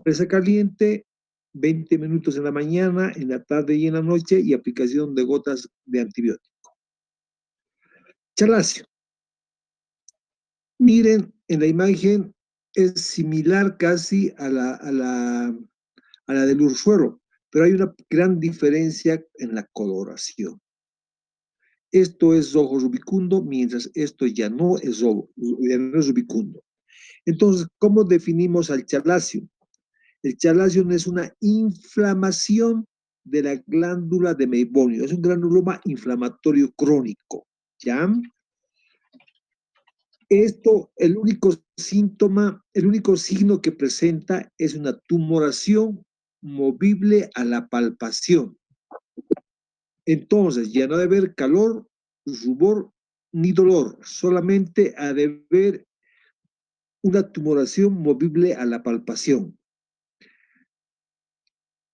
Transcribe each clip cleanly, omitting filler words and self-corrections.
Presa caliente, 20 minutos en la mañana, en la tarde y en la noche, y aplicación de gotas de antibiótico. Chalacio. Miren, en la imagen es similar casi a la del ursuero, pero hay una gran diferencia en la coloración. Esto es rojo rubicundo, mientras esto ya no es rojo, ya no es rubicundo. Entonces, ¿cómo definimos al chalacio? El chalacio es una inflamación de la glándula de Meibonio, es un granuloma inflamatorio crónico, ¿ya? Esto, el único síntoma, el único signo que presenta es una tumoración movible a la palpación. Entonces, ya no debe haber calor, rubor ni dolor, solamente ha de haber una tumoración movible a la palpación.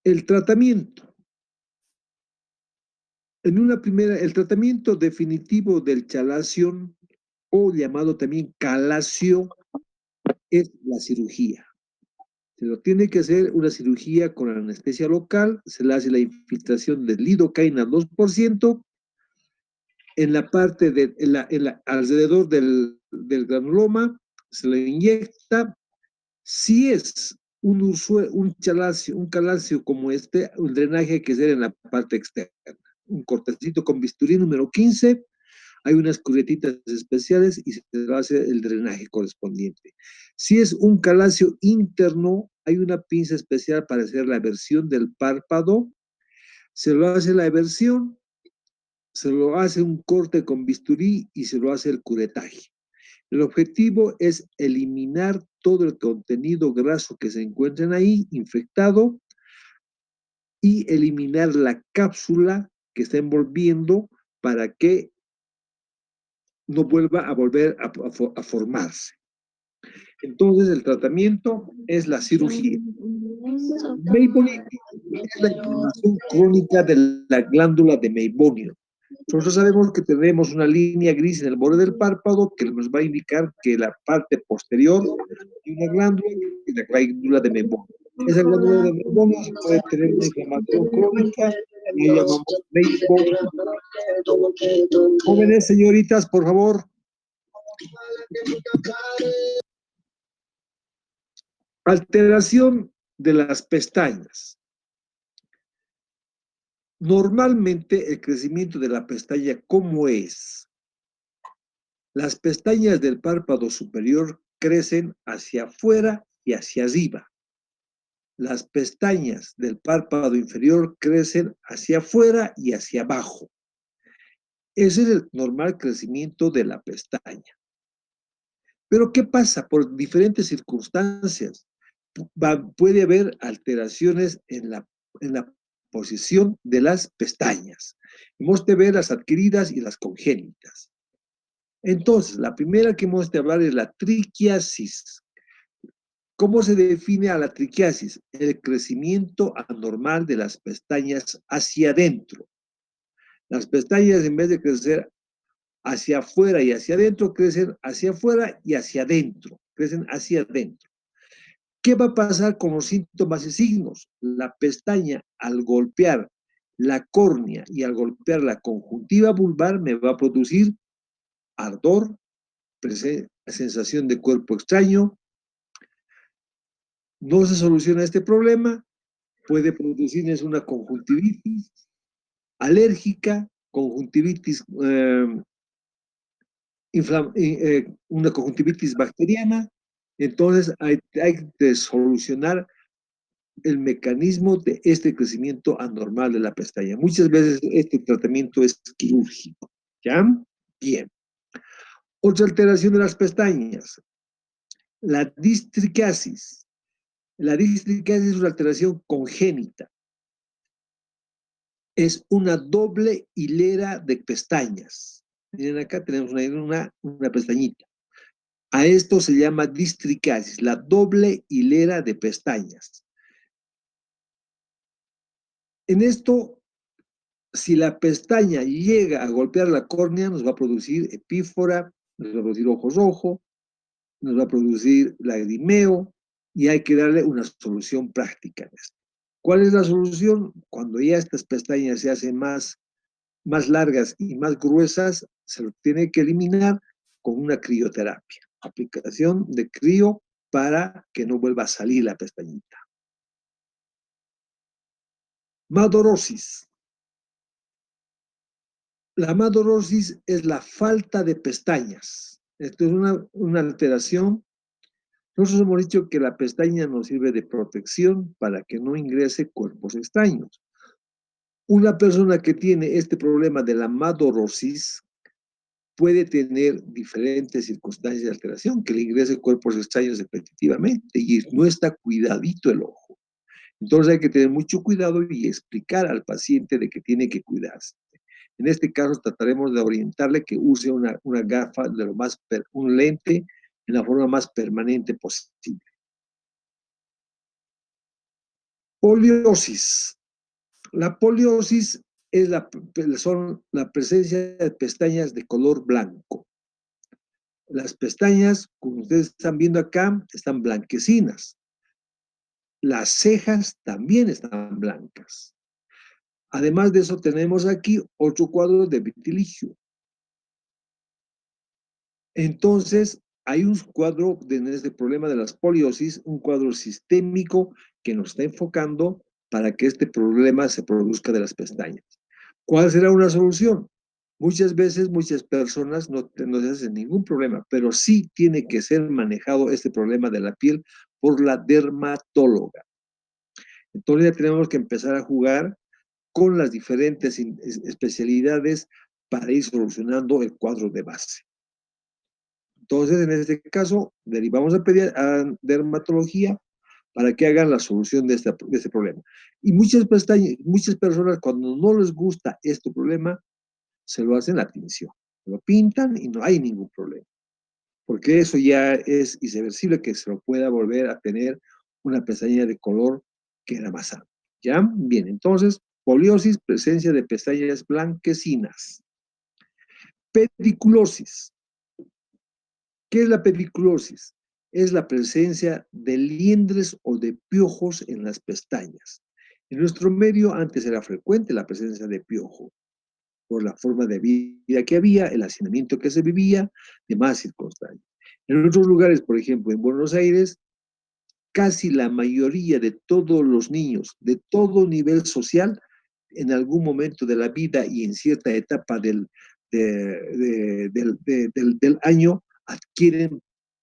El tratamiento. El tratamiento definitivo del chalación, o llamado también calacio, es la cirugía. Se lo tiene que hacer una cirugía con anestesia local, se le hace la infiltración de lidocaína 2%, en la parte alrededor del granuloma, se le inyecta. Si es un calacio como este, un drenaje hay que hacer en la parte externa. Un cortecito con bisturí número 15, hay unas curetitas especiales y se hace el drenaje correspondiente. Si es un calacio interno, hay una pinza especial para hacer la aversión del párpado, se lo hace la aversión, se lo hace un corte con bisturí y se lo hace el curetaje. El objetivo es eliminar todo el contenido graso que se encuentra ahí, infectado, y eliminar la cápsula que está envolviendo para que no vuelva a volver a formarse. Entonces, el tratamiento es la cirugía. Meibonio es la inflamación crónica de la glándula de Meibonio. Nosotros sabemos que tenemos una línea gris en el borde del párpado que nos va a indicar que la parte posterior de una glándula es la glándula de Meibonio. Esa glándula de Meibonio puede tener una inflamación crónica y la llamamos Meibonio. Jóvenes señoritas, por favor. Alteración de las pestañas. Normalmente el crecimiento de la pestaña, ¿cómo es? Las pestañas del párpado superior crecen hacia afuera y hacia arriba. Las pestañas del párpado inferior crecen hacia afuera y hacia abajo. Ese es el normal crecimiento de la pestaña. Pero ¿qué pasa? Por diferentes circunstancias puede haber alteraciones en la posición de las pestañas. Hemos de ver las adquiridas y las congénitas. Entonces, la primera que hemos de hablar es la triquiasis. ¿Cómo se define a la triquiasis? El crecimiento anormal de las pestañas hacia adentro. Las pestañas, en vez de crecer hacia afuera y hacia adentro, crecen hacia afuera y hacia adentro. Crecen hacia adentro. ¿Qué va a pasar con los síntomas y signos? La pestaña, al golpear la córnea y al golpear la conjuntiva vulvar, me va a producir ardor, sensación de cuerpo extraño. No se soluciona este problema, puede producirles una conjuntivitis alérgica, conjuntivitis, una conjuntivitis bacteriana. Entonces hay que solucionar el mecanismo de este crecimiento anormal de la pestaña. Muchas veces este tratamiento es quirúrgico. ¿Ya? Bien. Otra alteración de las pestañas, la distriquiasis. La distriquiasis es una alteración congénita. Es una doble hilera de pestañas. Miren acá tenemos una pestañita. A esto se llama distriquiasis, la doble hilera de pestañas. En esto, si la pestaña llega a golpear la córnea, nos va a producir epífora, nos va a producir ojo rojo, nos va a producir lagrimeo, y hay que darle una solución práctica en esto. ¿Cuál es la solución? Cuando ya estas pestañas se hacen más largas y más gruesas, se lo tiene que eliminar con una crioterapia. Aplicación de crío para que no vuelva a salir la pestañita. Madorosis. La madorosis es la falta de pestañas. Esto es una alteración. Nosotros hemos dicho que la pestaña nos sirve de protección para que no ingrese cuerpos extraños. Una persona que tiene este problema de la madorosis puede tener diferentes circunstancias de alteración, que le ingrese cuerpos extraños repetitivamente y no está cuidadito el ojo. Entonces hay que tener mucho cuidado y explicar al paciente de que tiene que cuidarse. En este caso trataremos de orientarle que use una gafa, un lente en la forma más permanente posible. Poliosis. La poliosis es son la presencia de pestañas de color blanco. Las pestañas, como ustedes están viendo acá, están blanquecinas. Las cejas también están blancas. Además de eso, tenemos aquí 8 cuadros de vitiligo. Entonces, hay un cuadro en este problema de las poliosis, un cuadro sistémico que nos está enfocando para que este problema se produzca de las pestañas. ¿Cuál será una solución? Muchas veces, muchas personas no se hacen ningún problema, pero sí tiene que ser manejado este problema de la piel por la dermatóloga. Entonces ya tenemos que empezar a jugar con las diferentes especialidades para ir solucionando el cuadro de base. Entonces, en este caso, derivamos a dermatología para que hagan la solución de este problema. Y muchas personas, cuando no les gusta este problema, se lo hacen la tinción. Lo pintan y no hay ningún problema. Porque eso ya es irreversible, que se lo pueda volver a tener una pestaña de color que era más amplio. ¿Ya? Bien, entonces, poliosis, presencia de pestañas blanquecinas. Pediculosis. ¿Qué es la pediculosis? Es la presencia de liendres o de piojos en las pestañas. En nuestro medio antes era frecuente la presencia de piojo, por la forma de vida que había, el hacinamiento que se vivía, demás circunstancias. En otros lugares, por ejemplo, en Buenos Aires, casi la mayoría de todos los niños, de todo nivel social, en algún momento de la vida y en cierta etapa del año, adquieren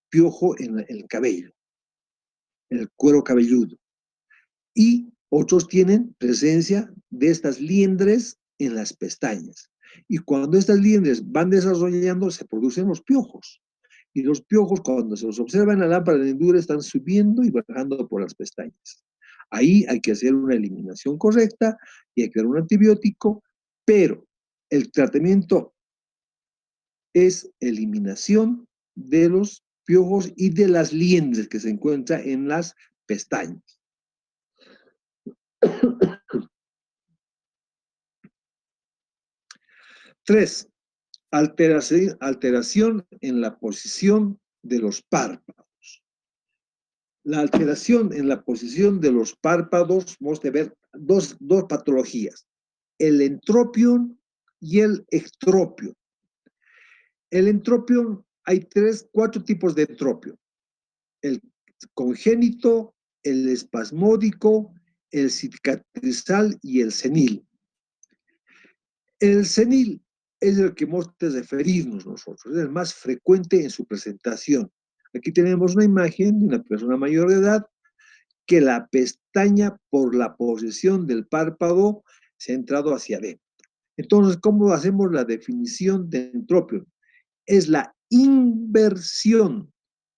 piojo en el cabello, en el cuero cabelludo. Y otros tienen presencia de estas liendres en las pestañas. Y cuando estas liendres van desarrollando, se producen los piojos. Y los piojos, cuando se los observa en la lámpara de hendura, están subiendo y bajando por las pestañas. Ahí hay que hacer una eliminación correcta y hay que dar un antibiótico, pero el tratamiento es eliminación de los piojos y de las liendres que se encuentran en las pestañas. 3. Alteración en la posición de los párpados. La alteración en la posición de los párpados, vamos a ver dos patologías, el entropion y el ectropion. El entropion, hay 4 tipos de entropion. El congénito, el espasmódico, el cicatrizal y el senil. El senil es el que hemos de referirnos nosotros, es el más frecuente en su presentación. Aquí tenemos una imagen de una persona mayor de edad que la pestaña por la posición del párpado se ha entrado hacia adentro. Entonces, ¿cómo hacemos la definición de entropion? Es la inversión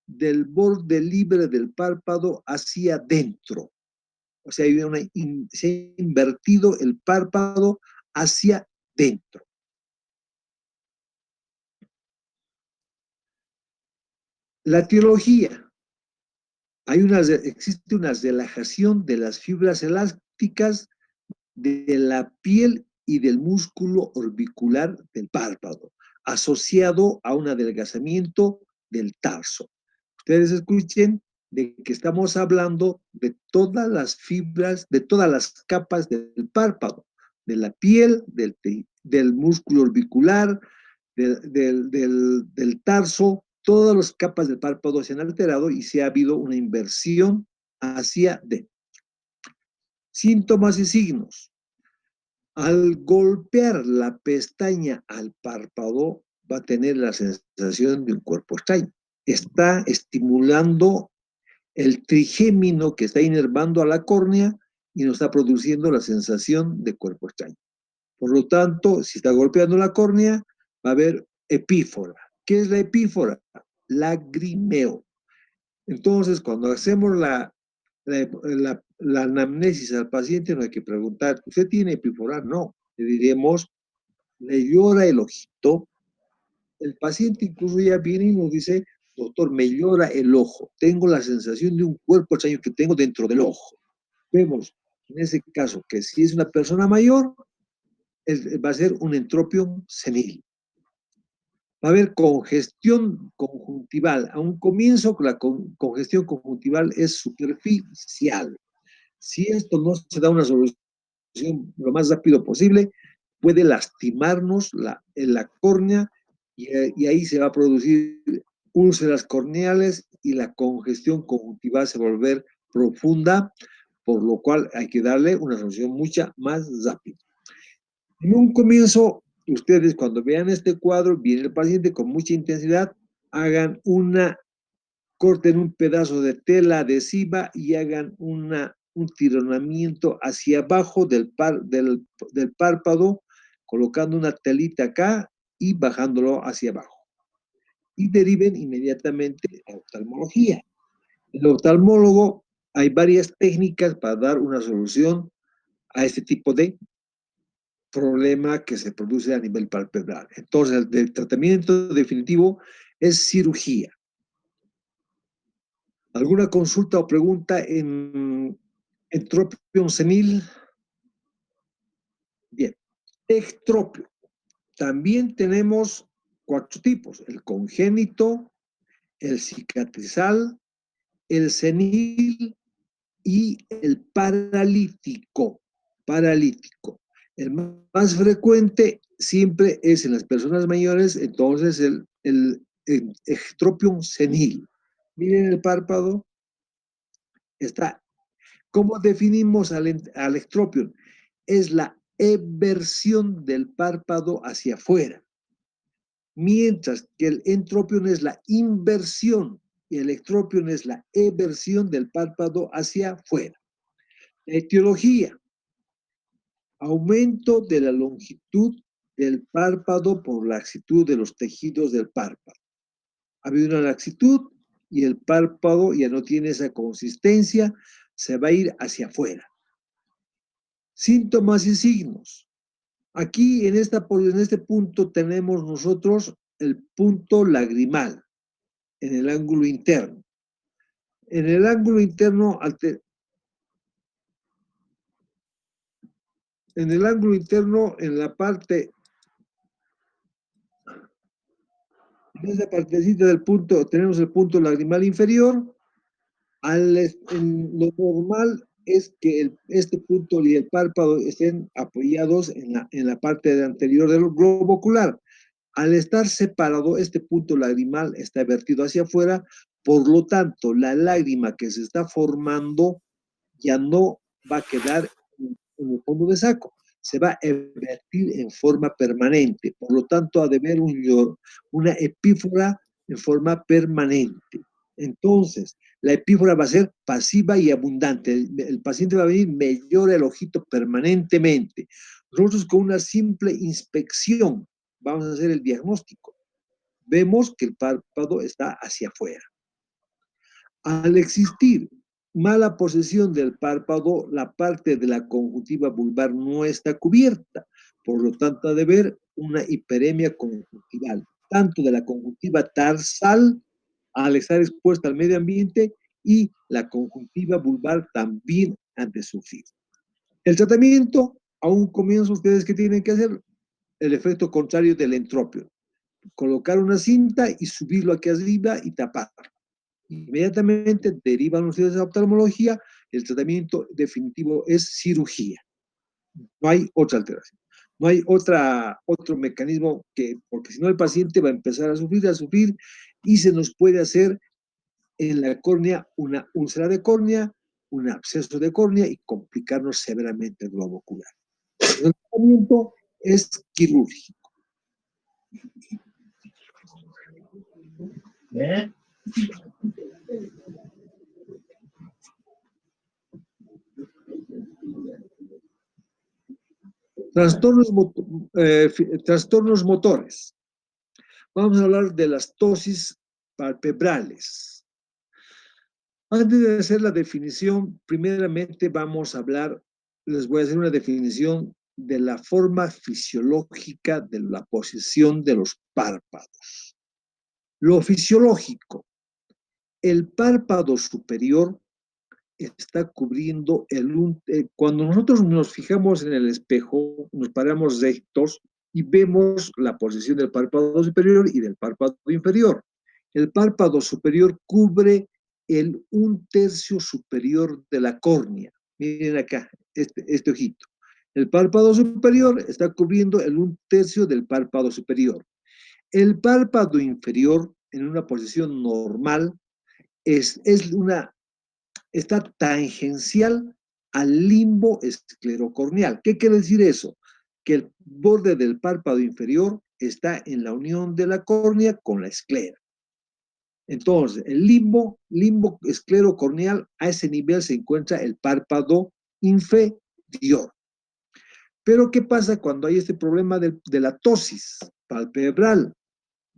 del borde libre del párpado hacia adentro. O sea, se ha invertido el párpado hacia dentro. La etiología. Existe una relajación de las fibras elásticas de la piel y del músculo orbicular del párpado, asociado a un adelgazamiento del tarso. Ustedes escuchen de que estamos hablando de todas las fibras, de todas las capas del párpado, de la piel, del músculo orbicular, del tarso, todas las capas del párpado se han alterado y se ha habido una inversión hacia dentro. Síntomas y signos. Al golpear la pestaña al párpado, va a tener la sensación de un cuerpo extraño. Está estimulando el trigémino que está inervando a la córnea y nos está produciendo la sensación de cuerpo extraño. Por lo tanto, si está golpeando la córnea, va a haber epífora. ¿Qué es la epífora? Lagrimeo. Entonces, cuando hacemos la anamnesis al paciente, no hay que preguntar, ¿usted tiene epífora? No. Le diremos, le llora el ojito. El paciente incluso ya viene y nos dice, doctor, me llora el ojo. Tengo la sensación de un cuerpo extraño que tengo dentro del ojo. Vemos, en ese caso, que si es una persona mayor, va a ser un entropium senil. Va a haber congestión conjuntival. A un comienzo, la congestión conjuntival es superficial. Si esto no se da una solución lo más rápido posible, puede lastimarnos la córnea y ahí se va a producir úlceras corneales y la congestión conjuntival se va a volver profunda, por lo cual hay que darle una solución mucha más rápida. En un comienzo, ustedes cuando vean este cuadro, viene el paciente con mucha intensidad, hagan corten un pedazo de tela adhesiva y hagan un tironamiento hacia abajo del párpado, colocando una telita acá y bajándolo hacia abajo. Y deriven inmediatamente a oftalmología. El oftalmólogo, hay varias técnicas para dar una solución a este tipo de problema que se produce a nivel palpebral. Entonces, el tratamiento definitivo es cirugía. ¿Alguna consulta o pregunta en entropium senil? Bien. Ectropio. También tenemos 4 tipos: el congénito, el cicatrizal, el senil y el paralítico. Paralítico. El más frecuente siempre es en las personas mayores, entonces el ectropium senil. Miren el párpado, está. ¿Cómo definimos al ectropium? Es la eversión del párpado hacia afuera, mientras que el entropium es la inversión y el ectropium es la eversión del párpado hacia afuera. Etiología: aumento de la longitud del párpado por laxitud de los tejidos del párpado. Ha habido una laxitud y el párpado ya no tiene esa consistencia, se va a ir hacia afuera. Síntomas y signos. Aquí en este punto tenemos nosotros el punto lagrimal en el ángulo interno. En el ángulo interno, en la parte, en esa partecita del punto, tenemos el punto lagrimal inferior. Lo normal es que este punto y el párpado estén apoyados en la parte anterior del globo ocular. Al estar separado, este punto lagrimal está vertido hacia afuera, por lo tanto, la lágrima que se está formando ya no va a quedar en el fondo de saco, se va a vertir en forma permanente, por lo tanto, ha de haber una epífora en forma permanente. Entonces, la epífora va a ser pasiva y abundante. El paciente va a venir, me llora el ojito permanentemente. Nosotros con una simple inspección vamos a hacer el diagnóstico. Vemos que el párpado está hacia afuera. Al existir mala posición del párpado, la parte de la conjuntiva vulvar no está cubierta. Por lo tanto, ha de haber una hiperemia conjuntival, tanto de la conjuntiva tarsal al estar expuesta al medio ambiente y la conjuntiva vulvar también han de sufrir. El tratamiento, a un comienzo, ustedes que tienen que hacer el efecto contrario del entropio: colocar una cinta y subirlo aquí arriba y tapar. Inmediatamente derivan ustedes a oftalmología, el tratamiento definitivo es cirugía. No hay otra alteración. No hay otro mecanismo porque si no el paciente va a empezar a sufrir, y se nos puede hacer en la córnea una úlcera de córnea, un absceso de córnea y complicarnos severamente el globo ocular. El tratamiento es quirúrgico. Trastornos motores. Vamos a hablar de las tosis palpebrales. Antes de hacer la definición, primeramente vamos a hablar, les voy a hacer una definición de la forma fisiológica de la posición de los párpados. Lo fisiológico, el párpado superior está cubriendo cuando nosotros nos fijamos en el espejo, nos paramos rectos y vemos la posición del párpado superior y del párpado inferior. El párpado superior cubre el 1/3 superior de la córnea. Miren acá, este ojito. El párpado superior está cubriendo el 1/3 del párpado superior. El párpado inferior, en una posición normal, está tangencial al limbo esclerocorneal. ¿Qué quiere decir eso? Que el borde del párpado inferior está en la unión de la córnea con la esclera. Entonces, el limbo esclerocorneal, a ese nivel se encuentra el párpado inferior. Pero, ¿qué pasa cuando hay este problema de la tosis palpebral?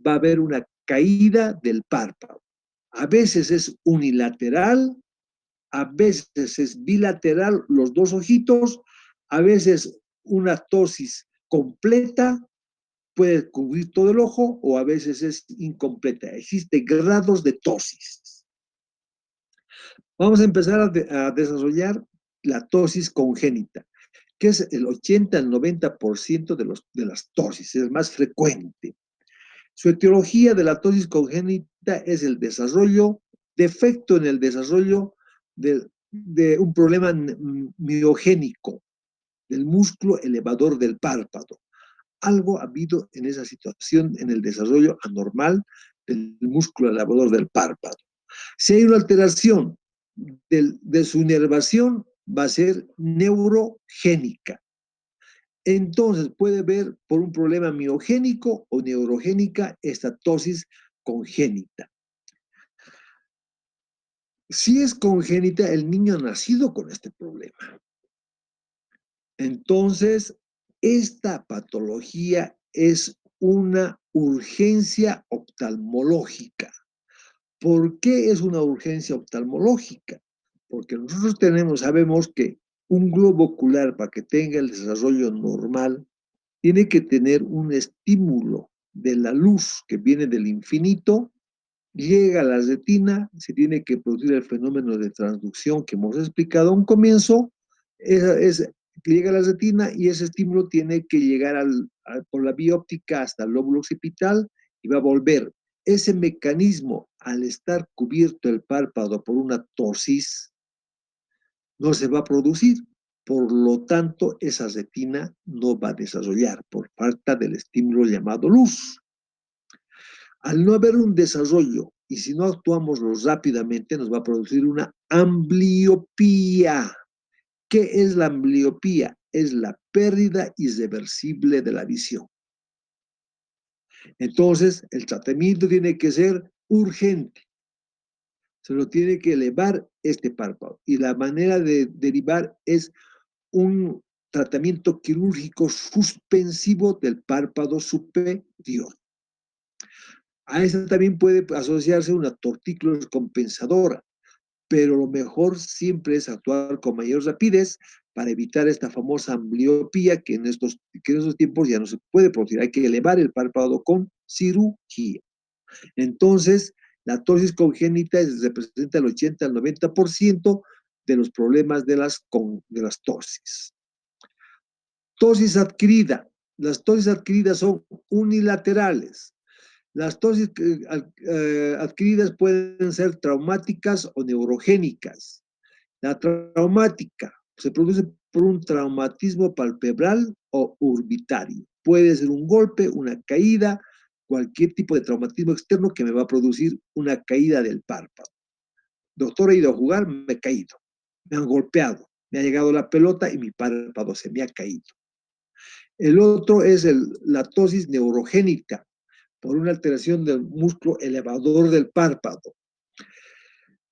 Va a haber una caída del párpado. A veces es unilateral, a veces es bilateral los dos ojitos, a veces una tosis completa puede cubrir todo el ojo o a veces es incompleta. Existen grados de tosis. Vamos a empezar a desarrollar la tosis congénita, que es el 80 al 90% de las tosis, es más frecuente. Su etiología de la tosis congénita es el defecto en el desarrollo de un problema miogénico del músculo elevador del párpado. Algo ha habido en esa situación, en el desarrollo anormal del músculo elevador del párpado. Si hay una alteración de su inervación, va a ser neurogénica. Entonces puede ver por un problema miogénico o neurogénica esta tosis congénita. Si es congénita, el niño ha nacido con este problema. Entonces, esta patología es una urgencia oftalmológica. ¿Por qué es una urgencia oftalmológica? Porque nosotros sabemos que un globo ocular, para que tenga el desarrollo normal, tiene que tener un estímulo de la luz que viene del infinito, llega a la retina, se tiene que producir el fenómeno de transducción que hemos explicado a un comienzo, llega a la retina y ese estímulo tiene que llegar por la vía óptica hasta el lóbulo occipital y va a volver. Ese mecanismo, al estar cubierto el párpado por una tosis, no se va a producir. Por lo tanto, esa retina no va a desarrollar por falta del estímulo llamado luz. Al no haber un desarrollo y si no actuamos rápidamente, nos va a producir una ambliopía. ¿Qué es la ambliopía? Es la pérdida irreversible de la visión. Entonces, el tratamiento tiene que ser urgente. Se lo tiene que elevar este párpado. Y la manera de derivar es un tratamiento quirúrgico suspensivo del párpado superior. A esta también puede asociarse una tortícolis compensadora, pero lo mejor siempre es actuar con mayor rapidez para evitar esta famosa ambliopía que en estos tiempos ya no se puede producir. Hay que elevar el párpado con cirugía. Entonces, la tosis congénita representa el 80 al 90% de los problemas de las tosis. Tosis adquirida. Las tosis adquiridas son unilaterales. Las tosis adquiridas pueden ser traumáticas o neurogénicas. La traumática se produce por un traumatismo palpebral o orbitario. Puede ser un golpe, una caída, cualquier tipo de traumatismo externo que me va a producir una caída del párpado. Doctor, he ido a jugar, me he caído. Me han golpeado, me ha llegado la pelota y mi párpado se me ha caído. El otro es la tosis neurogénica, por una alteración del músculo elevador del párpado.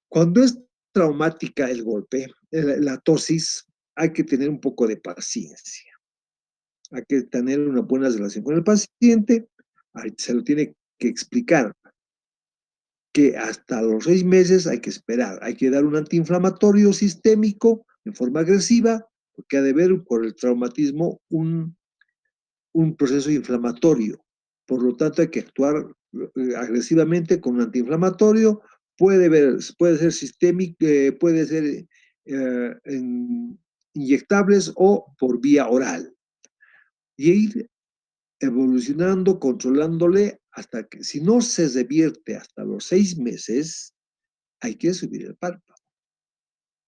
Cuando es traumática el golpe, la tosis, hay que tener un poco de paciencia. Hay que tener una buena relación con el paciente, se lo tiene que explicar que hasta los 6 meses hay que esperar, hay que dar un antiinflamatorio sistémico en forma agresiva, porque ha de haber por el traumatismo un proceso inflamatorio. Por lo tanto, hay que actuar agresivamente con un antiinflamatorio. Puede ser sistémico, puede ser inyectables o por vía oral. Y ir evolucionando, controlándole hasta que, si no se revierte hasta los 6 meses, hay que subir el párpado,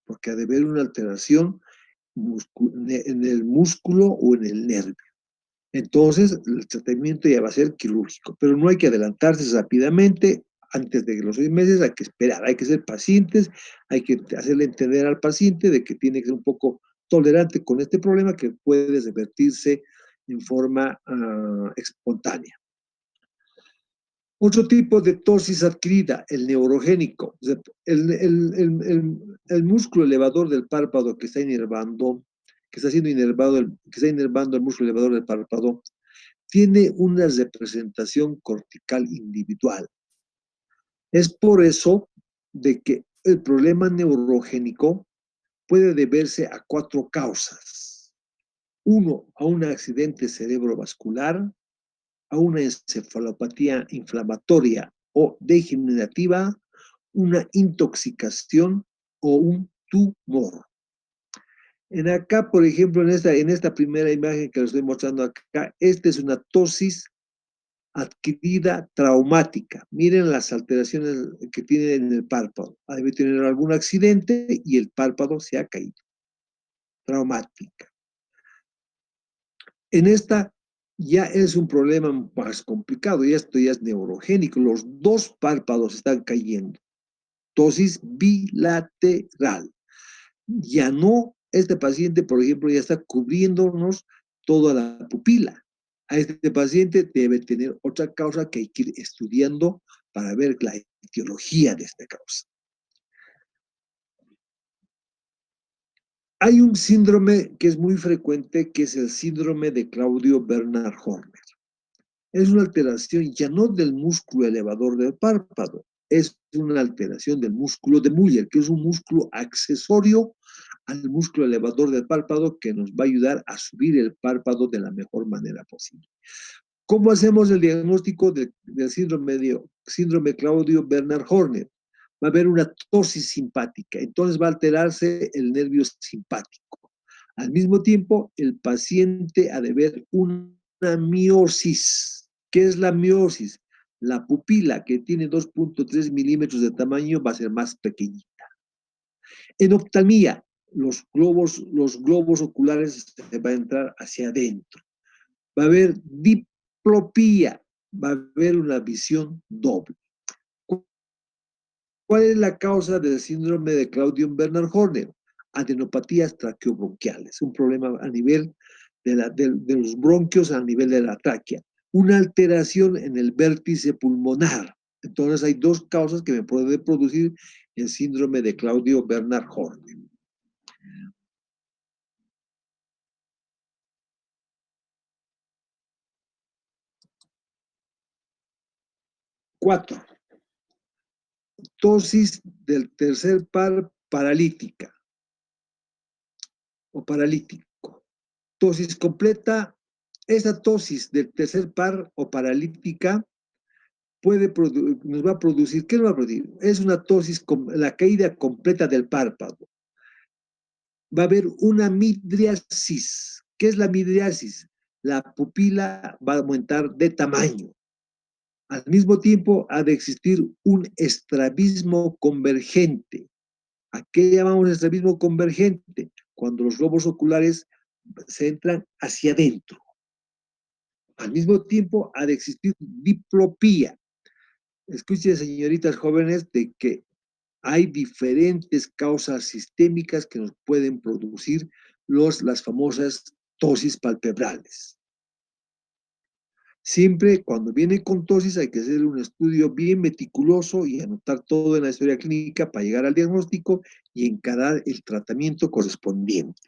porque ha de haber una alteración en el músculo o en el nervio. Entonces, el tratamiento ya va a ser quirúrgico, pero no hay que adelantarse rápidamente. Antes de los 6 meses hay que esperar, hay que ser pacientes, hay que hacerle entender al paciente de que tiene que ser un poco tolerante con este problema que puede revertirse en forma espontánea. Otro tipo de tosis adquirida, el neurogénico. El músculo elevador del párpado que está inervando, que está inervando el músculo elevador del párpado, tiene una representación cortical individual. Es por eso de que el problema neurogénico puede deberse a 4 causas. Uno, a un accidente cerebrovascular, a una encefalopatía inflamatoria o degenerativa, una intoxicación o un tumor. En acá, por ejemplo, en esta primera imagen que les estoy mostrando acá, esta es una tosis adquirida traumática. Miren las alteraciones que tiene en el párpado. Debe tener algún accidente y el párpado se ha caído. Traumática. En esta ya es un problema más complicado, y esto ya es neurogénico. Los 2 párpados están cayendo. Tosis bilateral. Ya no, este paciente, por ejemplo, ya está cubriéndonos toda la pupila. A este paciente debe tener otra causa que hay que ir estudiando para ver la etiología de esta causa. Hay un síndrome que es muy frecuente, que es el síndrome de Claudio Bernard Horner. Es una alteración ya no del músculo elevador del párpado, es una alteración del músculo de Müller, que es un músculo accesorio al músculo elevador del párpado que nos va a ayudar a subir el párpado de la mejor manera posible. ¿Cómo hacemos el diagnóstico del síndrome Claudio Bernard Horner? Va a haber una tosis simpática, entonces va a alterarse el nervio simpático. Al mismo tiempo, el paciente ha de ver una miosis. ¿Qué es la miosis? La pupila, que tiene 2.3 milímetros de tamaño, va a ser más pequeñita. En oftalmía, los globos oculares se van a entrar hacia adentro. Va a haber diplopía, va a haber una visión doble. ¿Cuál es la causa del síndrome de Claudio Bernard Horner? Adenopatías traqueobronquiales, un problema a nivel de los bronquios, a nivel de la tráquea. Una alteración en el vértice pulmonar. Entonces hay 2 causas que me pueden producir el síndrome de Claudio Bernard Horner. 4. Tosis del tercer par paralítica o paralítico. Tosis completa. Esa tosis del tercer par o paralítica nos va a producir, ¿qué nos va a producir? Es una tosis, la caída completa del párpado. Va a haber una midriasis. ¿Qué es la midriasis? La pupila va a aumentar de tamaño. Al mismo tiempo, ha de existir un estrabismo convergente. ¿A qué llamamos estrabismo convergente? Cuando los globos oculares se entran hacia adentro. Al mismo tiempo, ha de existir diplopía. Escuchen, señoritas jóvenes, de que hay diferentes causas sistémicas que nos pueden producir las famosas tosis palpebrales. Siempre cuando viene con tosis hay que hacer un estudio bien meticuloso y anotar todo en la historia clínica para llegar al diagnóstico y encarar el tratamiento correspondiente.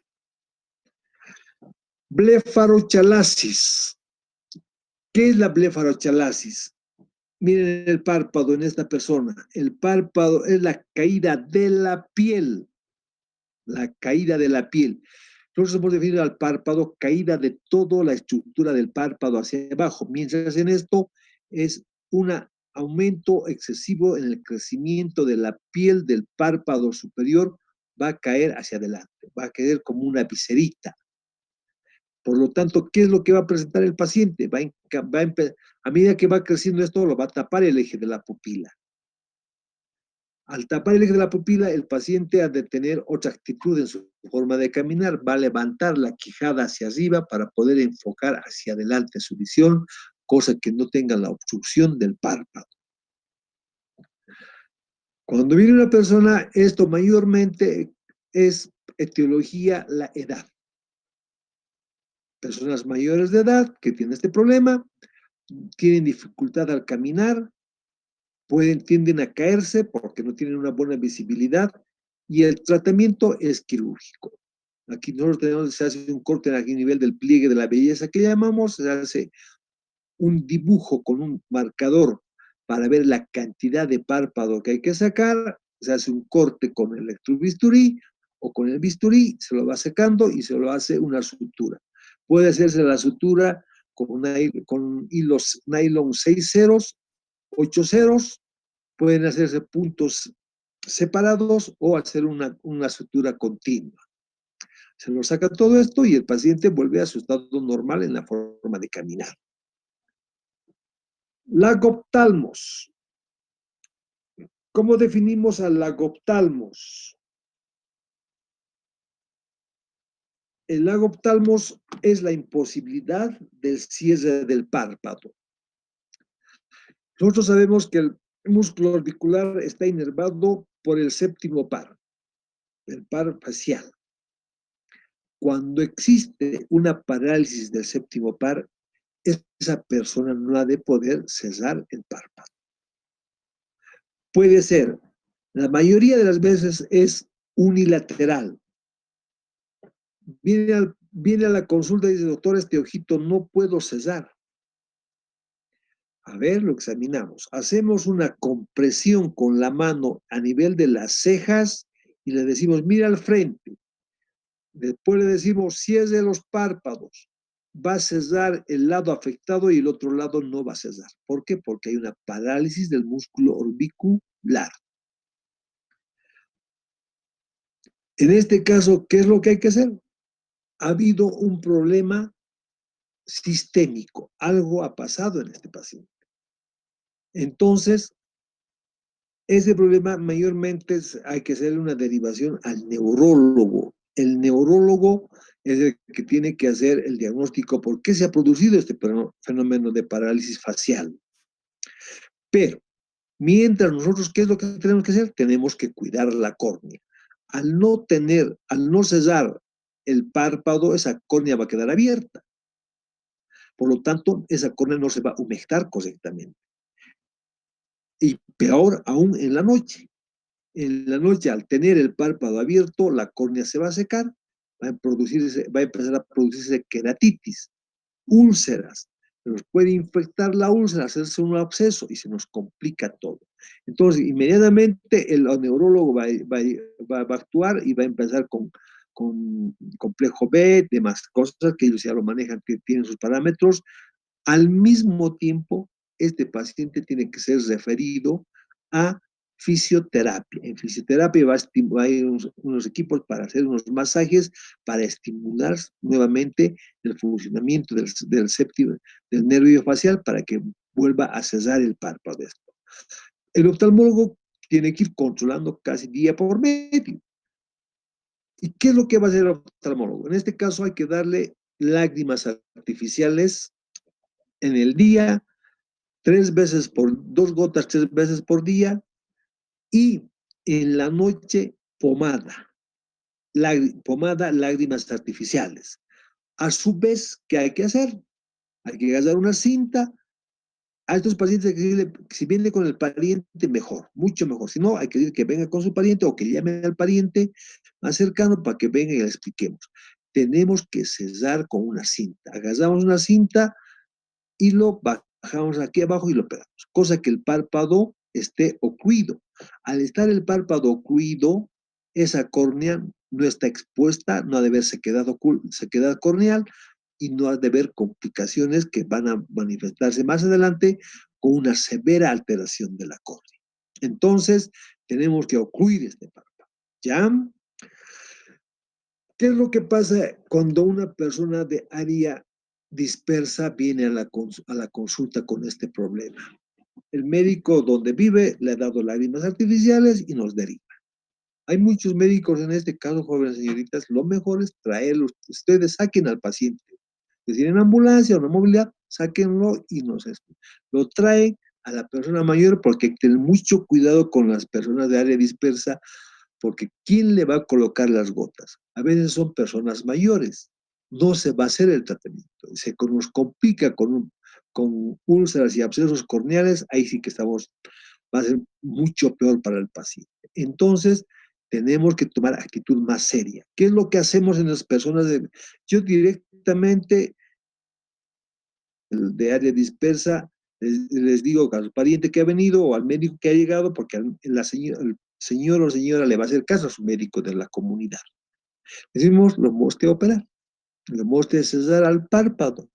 Blefarochalasis. ¿Qué es la blefarochalasis? Miren el párpado en esta persona. El párpado es la caída de la piel. La caída de la piel. Nosotros hemos definido al párpado caída de toda la estructura del párpado hacia abajo, mientras en esto es un aumento excesivo en el crecimiento de la piel del párpado superior, va a caer hacia adelante, va a caer como una viserita. Por lo tanto, ¿qué es lo que va a presentar el paciente? A medida que va creciendo esto, lo va a tapar el eje de la pupila. Al tapar el eje de la pupila, el paciente ha de tener otra actitud en su forma de caminar, va a levantar la quijada hacia arriba para poder enfocar hacia adelante su visión, cosa que no tenga la obstrucción del párpado. Cuando viene una persona, esto mayormente es etiología la edad. Personas mayores de edad que tienen este problema, tienen dificultad al caminar, tienden a caerse porque no tienen una buena visibilidad y el tratamiento es quirúrgico. Aquí nosotros tenemos, se hace un corte a nivel del pliegue de la belleza que llamamos, se hace un dibujo con un marcador para ver la cantidad de párpado que hay que sacar, se hace un corte con el electrobisturí o con el bisturí, se lo va secando y se lo hace una sutura. Puede hacerse la sutura con hilos nylon 6 ceros, 8 ceros, pueden hacerse puntos separados o hacer una sutura continua. Se lo saca todo esto y el paciente vuelve a su estado normal en la forma de caminar. Lagoptalmos. ¿Cómo definimos al lagoptalmos? El lagoptalmos es la imposibilidad del cierre del párpado. Nosotros sabemos que el músculo orbicular está inervado por el séptimo par, el par facial. Cuando existe una parálisis del séptimo par, esa persona no ha de poder cerrar el párpado. Puede ser, la mayoría de las veces es unilateral. Viene a la consulta y dice, doctor, este ojito no puedo cerrar. A ver, lo examinamos. Hacemos una compresión con la mano a nivel de las cejas y le decimos, mira al frente. Después le decimos, cierre los párpados. Va a cerrar el lado afectado y el otro lado no va a cerrar. ¿Por qué? Porque hay una parálisis del músculo orbicular. En este caso, ¿qué es lo que hay que hacer? Ha habido un problema sistémico. Algo ha pasado en este paciente. Entonces, ese problema mayormente hay que hacerle una derivación al neurólogo. El neurólogo es el que tiene que hacer el diagnóstico por qué se ha producido este fenómeno de parálisis facial. Pero, mientras nosotros, ¿qué es lo que tenemos que hacer? Tenemos que cuidar la córnea. Al no cerrar el párpado, esa córnea va a quedar abierta. Por lo tanto, esa córnea no se va a humectar correctamente. Y peor aún en la noche. En la noche, al tener el párpado abierto, la córnea se va a secar, va a empezar a producirse queratitis, úlceras. Nos puede infectar la úlcera, hacerse un absceso y se nos complica todo. Entonces, inmediatamente el neurólogo va a actuar y va a empezar con complejo B, demás cosas que ellos ya lo manejan, que tienen sus parámetros. Al mismo tiempo, este paciente tiene que ser referido a fisioterapia. En fisioterapia hay unos equipos para hacer unos masajes para estimular nuevamente el funcionamiento del nervio facial para que vuelva a cerrar el párpado. El oftalmólogo tiene que ir controlando casi día por medio. ¿Y qué es lo que va a hacer el oftalmólogo? En este caso hay que darle lágrimas artificiales en el día, 3 veces por, 2 gotas 3 veces por día, y en la noche pomada, pomada, lágrimas artificiales. A su vez, ¿qué hay que hacer? Hay que gastar una cinta. A estos pacientes hay que decirle, si viene con el pariente, mejor, mucho mejor. Si no, hay que decir que venga con su pariente o que llame al pariente más cercano para que venga y le expliquemos. Tenemos que cesar con una cinta. Agarramos una cinta y lo bajamos aquí abajo y lo pegamos. Cosa que el párpado esté ocluido. Al estar el párpado ocluido, esa córnea no está expuesta, no ha de haber sequedad corneal y no ha de haber complicaciones que van a manifestarse más adelante con una severa alteración de la córnea. Entonces, tenemos que ocluir este párpado. ¿Ya? ¿Qué es lo que pasa cuando una persona de área dispersa viene a la consulta con este problema? El médico donde vive le ha dado lágrimas artificiales y nos deriva. Hay muchos médicos en este caso, jóvenes señoritas, lo mejor es traerlos. Ustedes saquen al paciente. Si tienen ambulancia o una movilidad, sáquenlo y lo traen a la persona mayor porque hay que tener mucho cuidado con las personas de área dispersa porque ¿quién le va a colocar las gotas? A veces son personas mayores, no se va a hacer el tratamiento, se nos complica con úlceras y abscesos corneales, ahí sí que va a ser mucho peor para el paciente. Entonces, tenemos que tomar actitud más seria. ¿Qué es lo que hacemos en las personas? Yo directamente, de área dispersa, les digo al pariente que ha venido o al médico que ha llegado, porque el señor o señora le va a hacer caso a su médico de la comunidad. Decimos, lo hemos que operar, lo hemos de cesar al párpado.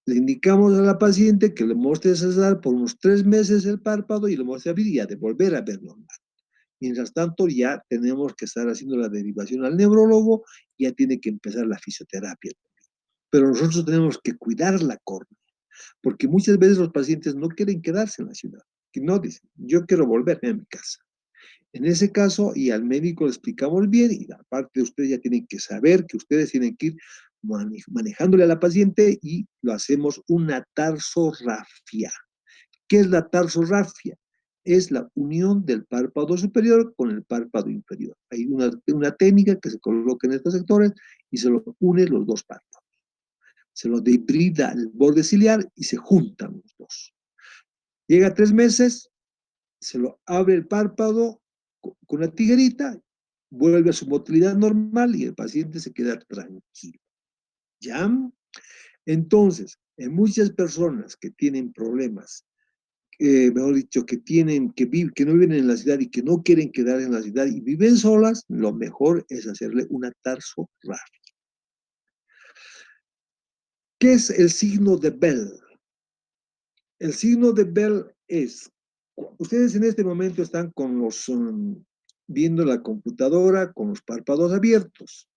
Le indicamos a la paciente que le hemos de cesar por unos 3 meses el párpado y lo hemos de abrir y a de volver a ver normal. Mientras tanto, ya tenemos que estar haciendo la derivación al neurólogo, ya tiene que empezar la fisioterapia. Pero nosotros tenemos que cuidar la córnea, porque muchas veces los pacientes no quieren quedarse en la ciudad, que no dicen, yo quiero volverme a mi casa. En ese caso, y al médico le explicamos bien, y aparte ustedes ya tienen que saber que ustedes tienen que ir manejándole a la paciente y lo hacemos una tarsorrafia. ¿Qué es la tarsorrafia? Es la unión del párpado superior con el párpado inferior. Hay una técnica que se coloca en estos sectores y se lo une los dos párpados. Se lo debrida el borde ciliar y se juntan los dos. Llega a 3 meses, se lo abre el párpado con una tijerita, vuelve a su motilidad normal y el paciente se queda tranquilo. ¿Ya? Entonces, en muchas personas que tienen problemas, mejor dicho, que no viven en la ciudad y que no quieren quedar en la ciudad y viven solas, lo mejor es hacerle una tarsorrafia. ¿Qué es el signo de Bell? El signo de Bell es, ustedes en este momento están viendo la computadora con los párpados abiertos.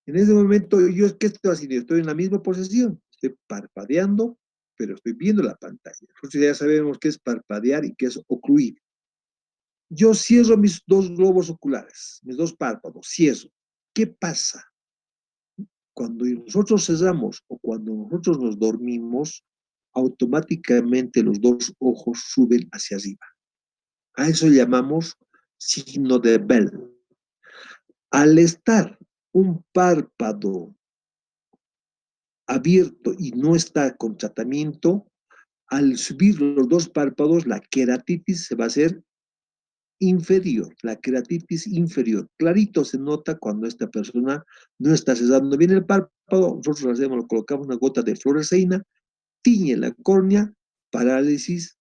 En ese momento, ¿qué estoy haciendo? Estoy en la misma posición, estoy parpadeando, pero estoy viendo la pantalla. Nosotros ya sabemos qué es parpadear y qué es ocluir. Yo cierro mis dos globos oculares, mis dos párpados, cierro. ¿Qué pasa? Cuando nosotros cerramos o cuando nosotros nos dormimos, automáticamente los dos ojos suben hacia arriba. A eso llamamos signo de Bell. Al estar un párpado abierto y no está con tratamiento, al subir los dos párpados, la queratitis se va a hacer inferior, la queratitis inferior. Clarito se nota cuando esta persona no está cerrando bien el párpado. Nosotros hacemos, colocamos una gota de fluoresceína, tiñe la córnea, parálisis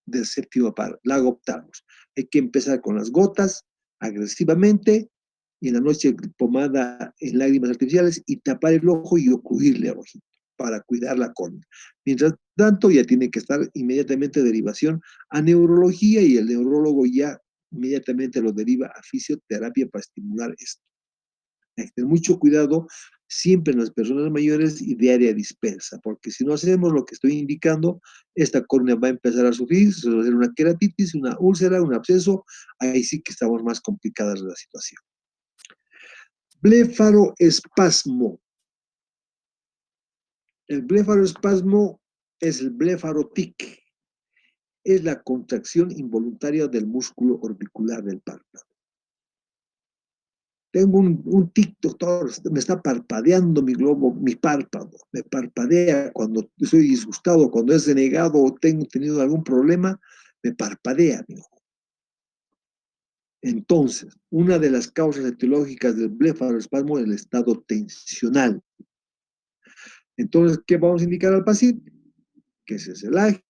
del séptimo par, la optamos. Hay que empezar con las gotas agresivamente y en la noche pomada en lágrimas artificiales y tapar el ojo y ocluirle el ojito para cuidar la córnea. Mientras tanto, ya tiene que estar inmediatamente derivación a neurología y el neurólogo ya inmediatamente lo deriva a fisioterapia para estimular esto. Hay que tener mucho cuidado siempre en las personas mayores y de área dispersa, porque si no hacemos lo que estoy indicando, esta córnea va a empezar a sufrir, se va a hacer una queratitis, una úlcera, un absceso, ahí sí que estamos más complicadas de la situación. Blefaroespasmo. El blefaroespasmo es el blefarotic, es la contracción involuntaria del músculo orbicular del párpado. Tengo un tic, doctor, me está parpadeando mi globo, mi párpado, me parpadea cuando estoy disgustado, cuando es denegado o tengo tenido algún problema, me parpadea mi ojo. Entonces, una de las causas etiológicas del blefaroespasmo es el estado tensional. Entonces, ¿qué vamos a indicar al paciente? Que se relaje,